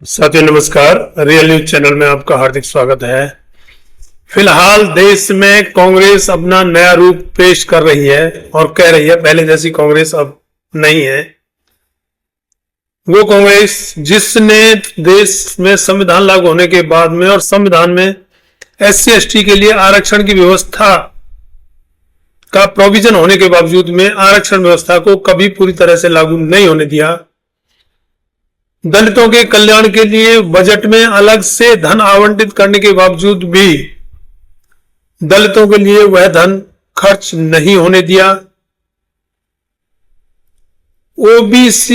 साथियों नमस्कार। Real news channel में आपका हार्दिक स्वागत है। फिलहाल देश में कांग्रेस अपना नया रूप पेश कर रही है और कह रही है पहले जैसी कांग्रेस अब नहीं है। वो कांग्रेस जिसने देश में संविधान लागू होने के बाद में और संविधान में SC ST के लिए आरक्षण की व्यवस्था का प्रोविजन होने के बावजूद में आरक्षण व्यवस्था को कभी पूरी तरह से लागू नहीं होने दिया। दलितों के कल्याण के लिए बजट में अलग से धन आवंटित करने के बावजूद भी दलितों के लिए वह धन खर्च नहीं होने दिया। OBC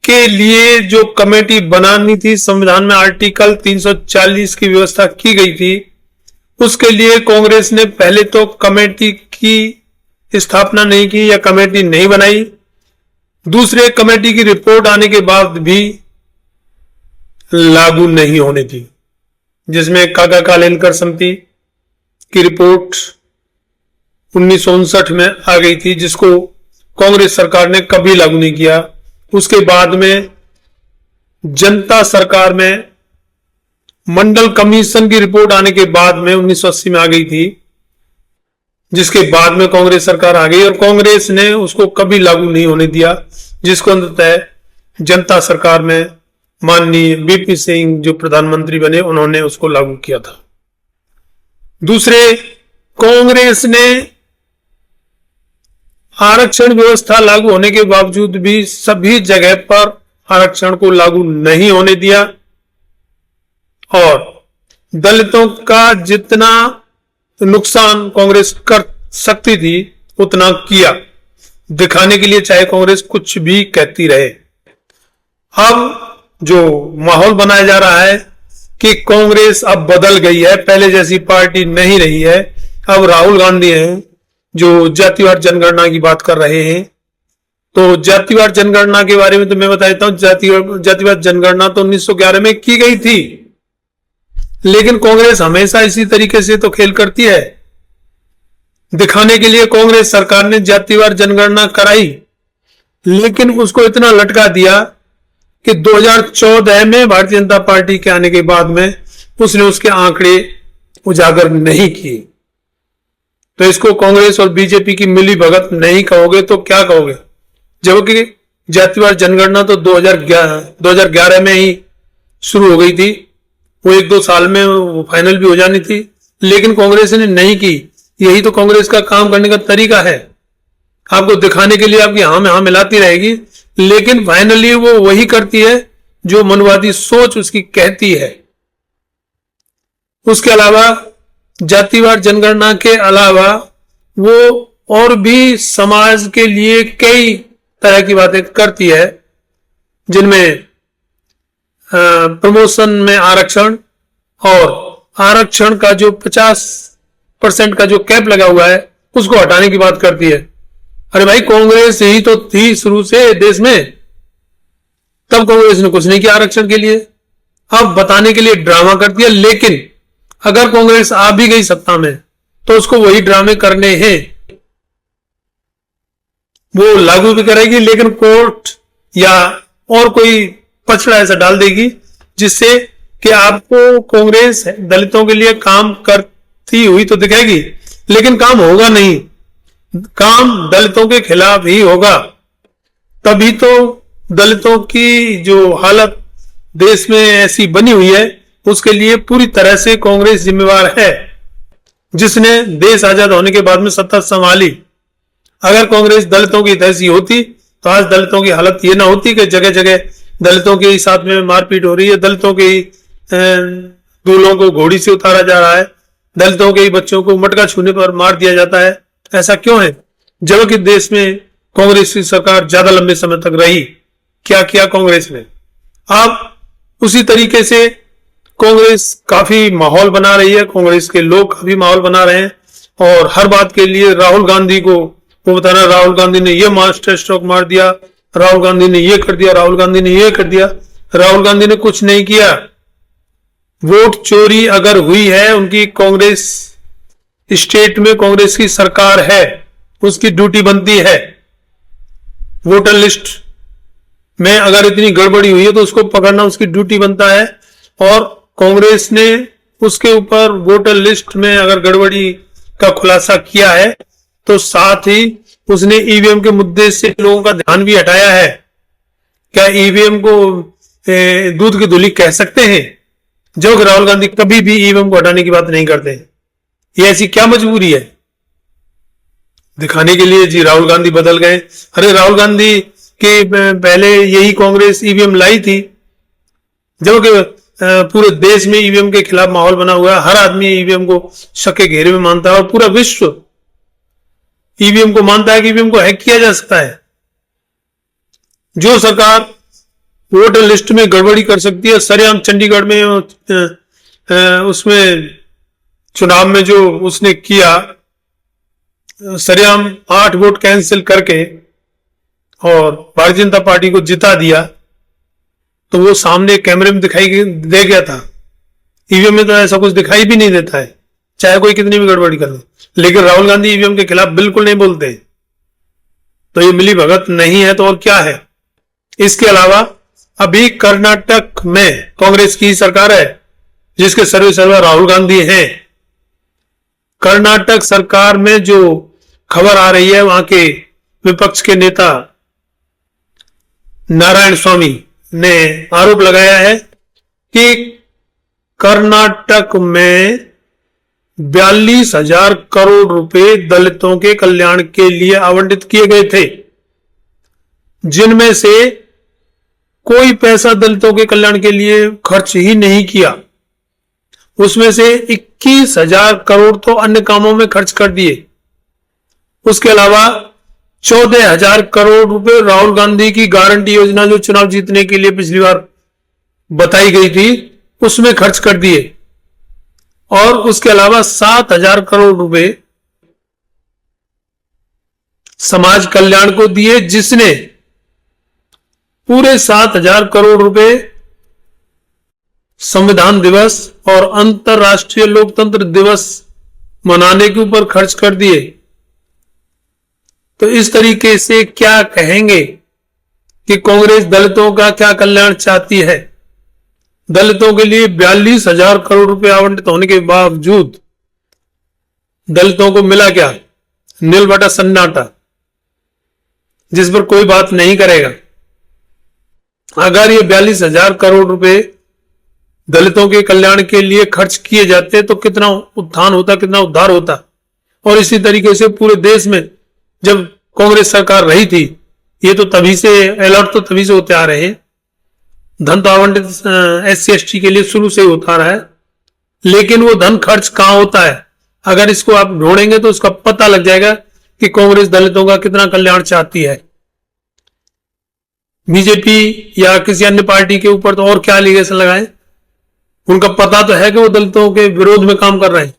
के लिए जो कमेटी बनानी थी, संविधान में आर्टिकल 340 की व्यवस्था की गई थी, उसके लिए कांग्रेस ने पहले तो कमेटी की स्थापना नहीं की या कमेटी नहीं बनाई। दूसरे, कमेटी की रिपोर्ट आने के बाद भी लागू नहीं होने दी, जिसमें काका कालेलकर समिति की रिपोर्ट 1959 में आ गई थी, जिसको कांग्रेस सरकार ने कभी लागू नहीं किया। उसके बाद में जनता सरकार में मंडल कमीशन की रिपोर्ट आने के बाद में 1980 में आ गई थी, जिसके बाद में कांग्रेस सरकार आ गई और कांग्रेस ने उसको कभी लागू नहीं होने दिया, जिसको अंततः जनता सरकार में माननीय BP सिंह जो प्रधानमंत्री बने, उन्होंने उसको लागू किया था। दूसरे, कांग्रेस ने आरक्षण व्यवस्था लागू होने के बावजूद भी सभी जगह पर आरक्षण को लागू नहीं होने दिया और दलितों का जितना नुकसान कांग्रेस कर सकती थी उतना किया, दिखाने के लिए चाहे कांग्रेस कुछ भी कहती रहे। अब जो माहौल बनाया जा रहा है कि कांग्रेस अब बदल गई है, पहले जैसी पार्टी नहीं रही है। अब राहुल गांधी हैं जो जातिवार जनगणना की बात कर रहे हैं। तो जातिवार जनगणना के बारे में तो मैं बताता हूं, जातिवार जनगणना तो 1911 में की गई थी, लेकिन कांग्रेस हमेशा इसी तरीके से तो खेल करती है। दिखाने के लिए कांग्रेस सरकार ने जातिवार जनगणना कराई, लेकिन उसको इतना लटका दिया कि 2014 में भारतीय जनता पार्टी के आने के बाद में उसने उसके आंकड़े उजागर नहीं किए। तो इसको कांग्रेस और बीजेपी की मिली भगत नहीं कहोगे तो क्या कहोगे? जबकि जातिवार जनगणना तो 2011 में ही शुरू हो गई थी, वो 1-2 साल में वो फाइनल भी हो जानी थी, लेकिन कांग्रेस ने नहीं की। यही तो कांग्रेस का काम करने का तरीका है, आपको दिखाने के लिए आपकी हाँ में हाँ मिलाती रहेगी, लेकिन फाइनली वो वही करती है जो मनवादी सोच उसकी कहती है। उसके अलावा जातिवार जनगणना के अलावा वो और भी समाज के लिए कई तरह की बातें करती है, जिनमें प्रमोशन में आरक्षण और आरक्षण का जो 50% का जो कैप लगा हुआ है उसको हटाने की बात करती है। अरे भाई, कांग्रेस यही तो थी शुरू से देश में, तब कांग्रेस ने कुछ नहीं किया आरक्षण के लिए। अब बताने के लिए ड्रामा करती है, लेकिन अगर कांग्रेस आ भी गई सत्ता में तो उसको वही ड्रामे करने हैं, वो लागू भी करेगी, लेकिन कोर्ट या और कोई पछड़ा ऐसा डाल देगी जिससे कि आपको कांग्रेस दलितों के लिए काम करती हुई तो दिखेगी, लेकिन काम होगा नहीं, काम दलितों के खिलाफ ही होगा। तभी तो दलितों की जो हालत देश में ऐसी बनी हुई है, उसके लिए पूरी तरह से कांग्रेस जिम्मेवार है, जिसने देश आजाद होने के बाद में सत्ता संभाली। अगर कांग्रेस दलितों की हितैषी होती तो आज दलितों की हालत ये ना होती कि जगह जगह दलितों के साथ में मारपीट हो रही है, दलितों के दूल्हों को घोड़ी से उतारा जा रहा है, दलितों के बच्चों को मटका छूने पर मार दिया जाता है। ऐसा क्यों है? जबकि देश में कांग्रेस की सरकार ज्यादा लंबे समय तक रही। क्या किया कांग्रेस ने? अब उसी तरीके से कांग्रेस काफी माहौल बना रही है, कांग्रेस के लोग काफी माहौल बना रहे हैं और हर बात के लिए राहुल गांधी को वो बता रहा है, राहुल गांधी ने ये मास्टर स्ट्रोक मार दिया, राहुल गांधी ने ये कर दिया, राहुल गांधी ने ये कर दिया। राहुल गांधी ने कुछ नहीं किया। वोट चोरी अगर हुई है, उनकी कांग्रेस स्टेट में कांग्रेस की सरकार है, उसकी ड्यूटी बनती है वोटर लिस्ट में अगर इतनी गड़बड़ी हुई है तो उसको पकड़ना उसकी ड्यूटी बनता है। और कांग्रेस ने उसके ऊपर वोटर लिस्ट में अगर गड़बड़ी का खुलासा किया है तो साथ ही उसने ईवीएम के मुद्दे से लोगों का ध्यान भी हटाया है। क्या ईवीएम को दूध की धुली कह सकते हैं? जबकि राहुल गांधी कभी भी ईवीएम को हटाने की बात नहीं करते। ये ऐसी क्या मजबूरी है? दिखाने के लिए जी राहुल गांधी बदल गए। अरे राहुल गांधी के पहले यही कांग्रेस ईवीएम लाई थी, जबकि पूरे देश में ईवीएम के खिलाफ माहौल बना हुआ है। हर आदमी ईवीएम को शक के घेरे में मानता है और पूरा विश्व ईवीएम को मानता है कि ईवीएम को हैक किया जा सकता है। जो सरकार वोटर लिस्ट में गड़बड़ी कर सकती है, सरेआम चंडीगढ़ में उसमें चुनाव में जो उसने किया, सरेआम 8 वोट कैंसिल करके और भारतीय जनता पार्टी को जिता दिया, तो वो सामने कैमरे में दिखाई दे गया था। ईवीएम में तो ऐसा कुछ दिखाई भी नहीं देता है, चाहे कोई कितनी भी गड़बड़ी कर ले। लेकिन राहुल गांधी ईवीएम के खिलाफ बिल्कुल नहीं बोलते। तो ये मिली भगत नहीं है तो और क्या है? इसके अलावा अभी कर्नाटक में कांग्रेस की सरकार है जिसके सर्वे सर्वा राहुल गांधी हैं। कर्नाटक सरकार में जो खबर आ रही है, वहां के विपक्ष के नेता नारायण स्वामी ने आरोप लगाया है कि कर्नाटक में 42,000 करोड़ रुपए दलितों के कल्याण के लिए आवंटित किए गए थे, जिनमें से कोई पैसा दलितों के कल्याण के लिए खर्च ही नहीं किया। उसमें से 21,000 करोड़ तो अन्य कामों में खर्च कर दिए। उसके अलावा 14,000 करोड़ रुपए राहुल गांधी की गारंटी योजना जो चुनाव जीतने के लिए पिछली बार बताई गई थी उसमें खर्च कर दिए। और उसके अलावा 7,000 करोड़ रुपए समाज कल्याण को दिए, जिसने पूरे 7,000 करोड़ रुपए संविधान दिवस और अंतर्राष्ट्रीय लोकतंत्र दिवस मनाने के ऊपर खर्च कर दिए। तो इस तरीके से क्या कहेंगे कि कांग्रेस दलितों का क्या कल्याण चाहती है? दलितों के लिए 42,000 करोड़ रुपए आवंटित होने के बावजूद दलितों को मिला क्या? नील बटा सन्नाटा, जिस पर कोई बात नहीं करेगा। अगर ये 42,000 करोड़ रुपए दलितों के कल्याण के लिए खर्च किए जाते तो कितना उत्थान होता, कितना उद्धार होता। और इसी तरीके से पूरे देश में जब कांग्रेस सरकार रही थी, ये तो तभी से अलर्ट तो तभी से होते आ रहे हैं। धन तो आवंटित SC ST के लिए शुरू से ही होता रहा है, लेकिन वो धन खर्च कहां होता है? अगर इसको आप ढूंढेंगे तो उसका पता लग जाएगा कि कांग्रेस दलितों का कितना कल्याण चाहती है। बीजेपी या किसी अन्य पार्टी के ऊपर तो और क्या एलिगेशन लगाए? उनका पता तो है कि वो दलितों के विरोध में काम कर रहे हैं,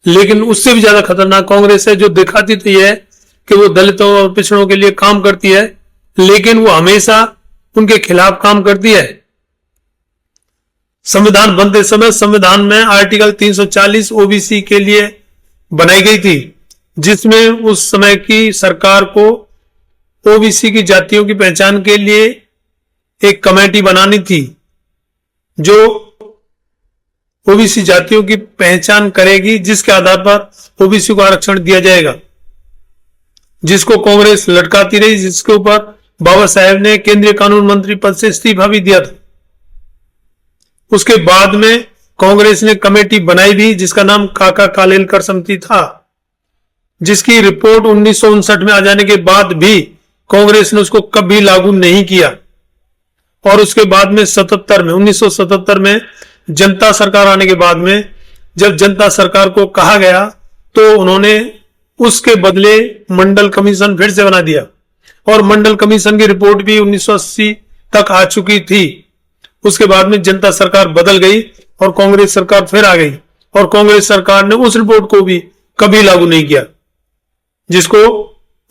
लेकिन उससे भी ज्यादा खतरनाक कांग्रेस है, जो दिखाती तो यह है कि वो दलितों और पिछड़ों के लिए काम करती है, लेकिन वो हमेशा उनके खिलाफ काम करती है। संविधान बनते समय संविधान में आर्टिकल 340 ओबीसी के लिए बनाई गई थी, जिसमें उस समय की सरकार को ओबीसी की जातियों की पहचान के लिए एक कमेटी बनानी थी, जो ओबीसी जातियों की पहचान करेगी, जिसके आधार पर ओबीसी को आरक्षण दिया जाएगा, जिसको कांग्रेस लटकाती रही, जिसके ऊपर बाबा साहेब ने केंद्रीय कानून मंत्री पद से इस्तीफा भी दिया था। उसके बाद में कांग्रेस ने कमेटी बनाई भी, जिसका नाम काका कालेलकर समिति था, जिसकी रिपोर्ट 1959 में आ जाने के बाद भी कांग्रेस ने उसको कभी लागू नहीं किया। और उसके बाद में 1977 में जनता सरकार आने के बाद में जब जनता सरकार को कहा गया तो उन्होंने उसके बदले मंडल कमीशन फिर से बना दिया, और मंडल कमीशन की रिपोर्ट भी 1980 तक आ चुकी थी। उसके बाद में जनता सरकार बदल गई और कांग्रेस सरकार फिर आ गई, और कांग्रेस सरकार ने उस रिपोर्ट को भी कभी लागू नहीं किया, जिसको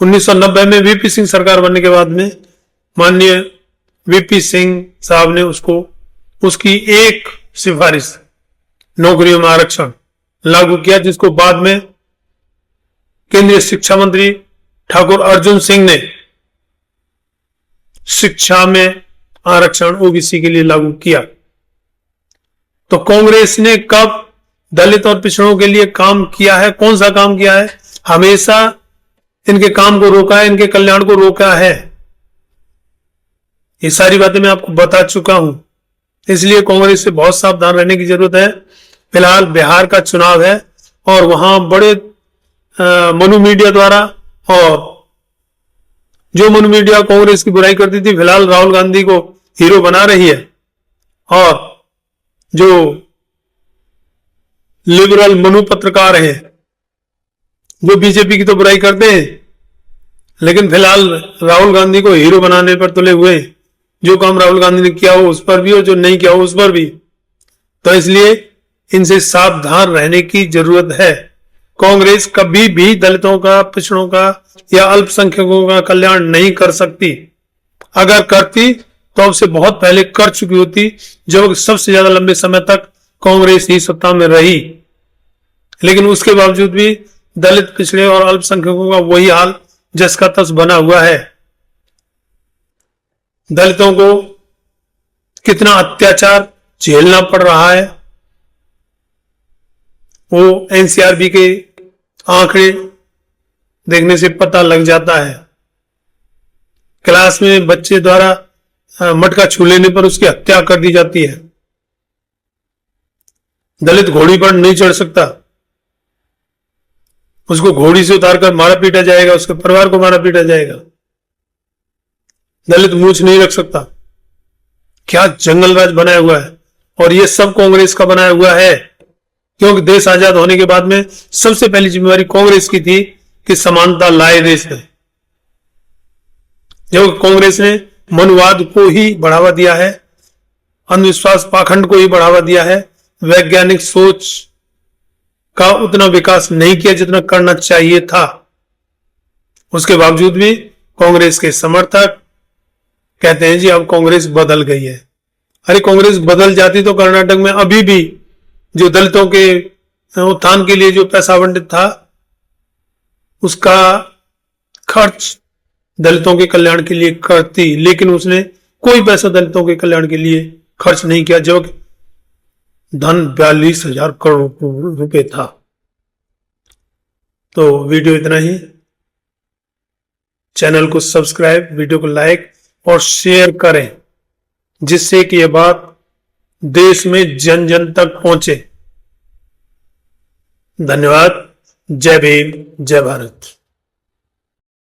1990 में वीपी सिंह सरकार बनने के बाद में माननीय वीपी सिंह साहब ने उसकी एक सिफारिश नौकरियों में आरक्षण लागू किया, जिसको बाद में केंद्रीय शिक्षा मंत्री ठाकुर अर्जुन सिंह ने शिक्षा में आरक्षण ओबीसी के लिए लागू किया। तो कांग्रेस ने कब दलित और पिछड़ों के लिए काम किया है? कौन सा काम किया है? हमेशा इनके काम को रोका है, इनके कल्याण को रोका है। ये सारी बातें मैं आपको बता चुका हूं, इसलिए कांग्रेस से बहुत सावधान रहने की जरूरत है। फिलहाल बिहार का चुनाव है और वहां बड़े मनु मीडिया द्वारा, और जो मनु मीडिया कांग्रेस की बुराई करती थी, फिलहाल राहुल गांधी को हीरो बना रही है, और जो लिबरल मनु पत्रकार हैं वो बीजेपी की तो बुराई करते हैं, लेकिन फिलहाल राहुल गांधी को हीरो बनाने पर तुले हुए। जो काम राहुल गांधी ने किया हो उस पर भी और जो नहीं किया हो उस पर भी। तो इसलिए इनसे सावधान रहने की जरूरत है। कांग्रेस कभी भी दलितों का, पिछड़ों का या अल्पसंख्यकों का कल्याण नहीं कर सकती। अगर करती तो अब से बहुत पहले कर चुकी होती, जब सबसे ज्यादा लंबे समय तक कांग्रेस ही सत्ता में रही। लेकिन उसके बावजूद भी दलित, पिछड़े और अल्पसंख्यकों का वही हाल जस का तस बना हुआ है। दलितों को कितना अत्याचार झेलना पड़ रहा है वो एनसीआरबी के आंकड़े देखने से पता लग जाता है। क्लास में बच्चे द्वारा मटका छू लेने पर उसकी हत्या कर दी जाती है। दलित घोड़ी पर नहीं चढ़ सकता, उसको घोड़ी से उतारकर मारा पीटा जाएगा, उसके परिवार को मारा पीटा जाएगा। दलित मूंछ नहीं रख सकता। क्या जंगल राज बनाया हुआ है, और ये सब कांग्रेस का बनाया हुआ है। क्योंकि देश आजाद होने के बाद में सबसे पहली जिम्मेवारी कांग्रेस की थी कि समानता लाए देश में। जब कांग्रेस ने मनुवाद को ही बढ़ावा दिया है, अंधविश्वास, पाखंड को ही बढ़ावा दिया है, वैज्ञानिक सोच का उतना विकास नहीं किया जितना करना चाहिए था। उसके बावजूद भी कांग्रेस के समर्थक कहते हैं जी अब कांग्रेस बदल गई है। अरे कांग्रेस बदल जाती तो कर्नाटक में अभी भी जो दलितों के उत्थान के लिए जो पैसा आवंटित था उसका खर्च दलितों के कल्याण के लिए करती, लेकिन उसने कोई पैसा दलितों के कल्याण के लिए खर्च नहीं किया, जब धन 42,000 करोड़ रुपए था। तो वीडियो इतना ही। चैनल को सब्सक्राइब, वीडियो को लाइक और शेयर करें, जिससे कि यह बात देश में जन जन तक पहुंचे। धन्यवाद। जय भीम, जय भारत।